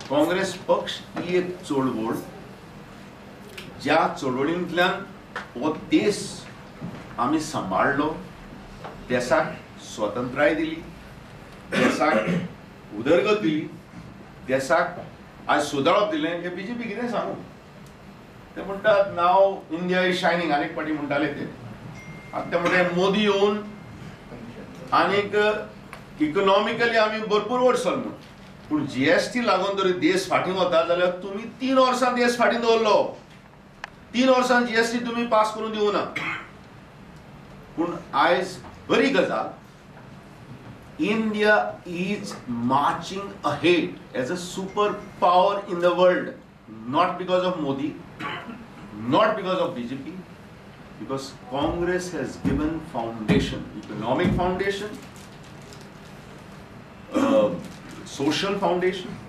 काँग्रेस पक्ष ही एक चळवळ ज्या चळवळींतल्यान हो देश आमी सांबाळलो, देशाक स्वतंत्राय दिली, देशाक उदरगत दिली, देशाक आज सुदारप दिलें. हे बीजेपी कितें सांगू? ते म्हणटात नाव इंडिया इज शायनिंग, आनीक पाटी म्हणटाले ते. आतां ते म्हणटा मोदी येवन आनीक इकॉनॉमिकली आमी भरपूर वडसल म्हणून. पूण जीएसटी लागून जर देश फाटीं वता जाल्यार तुमी 3 वर्सां देश फाटीं दवरलो. 3 वर्सां जीएसटी तुमी पास करून दिवना. पूण आयज बरी गजाल, India is marching ahead as a superpower in the world, not because of Modi, not because of BJP, because Congress has given foundation, economic foundation, social foundation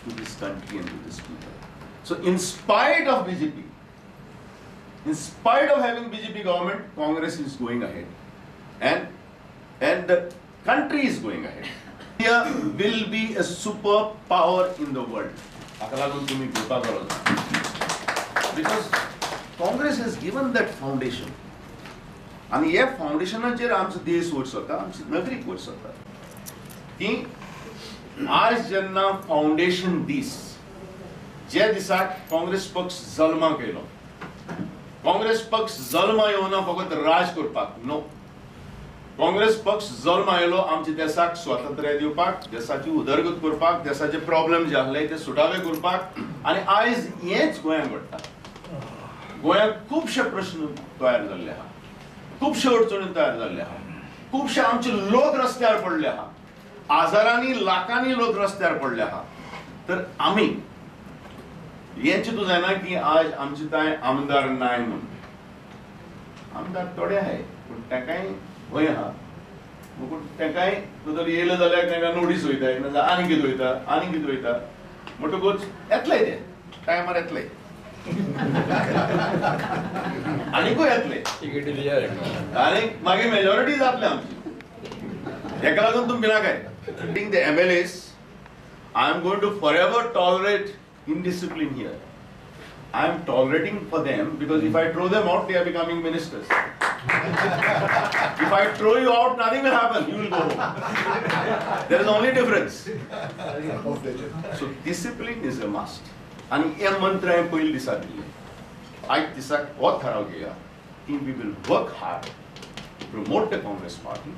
to this country and to this people. So in spite of BJP, in spite of having BJP government, Congress is going ahead, and the country is going ahead. India will be a superpower in the world. Because Congress has given that foundation. And ये फाउंडेशनाचेर आमचो देश वयर सरता, आमचे नागरीक वयर सरता. की आज जेन्ना फाउंडेशन दीस, जे दिसाक काँग्रेस पक्ष जल्माक येयलो, काँग्रेस पक्ष जल्मा येवना फकत राज करपाक, नो. काँग्रेस पक्ष जल्म आयलो आमच्या देशाक स्वातंत्र्य दिवपाक, देशाची उदरगत करपाक, देशाचे प्रॉब्लेम जे आसले ते सुटावे करपाक. आनी आयज हेच गोंयांत घडटा. गोंयांत खुबशे प्रश्न तयार जाल्ले आहा, खुबशे अडचणी तयार जाल्ले आहा, खुबशे आमचे लोक रस्त्यार पडले आहा, हजारांनी लाखांनी लोक रस्त्यार पडले आहा. तर आमी हें चिंतूं जायना की आज आमचे थंय आमदार नाय म्हणून. आमदार थोडे आहाय, पूण ताकाय भंय आहा. पूण ताकाय जर येयलो जाल्यार तांकां नोटीस वयता, नाजाल्यार आनी कितें वयता, आनी कितें वयता. म्हणटकूच येतले ते टायमार येतले, आनीकूय येतले, आनी मागीर मेजॉरिटी जातले आमची. हेका लागून तुमी भिनाकाय. The MLAs, I am going to forever tolerate indiscipline here. I am tolerating for them because if I throw them out, they are becoming ministers. If I throw you out, nothing will happen. You will go home. There is only difference. So discipline is a must. And हे मंत्र हांवें पयले दिसा दिल्ले. आयज दिसाक हो थाराव घेया की we will work hard to promote the Congress party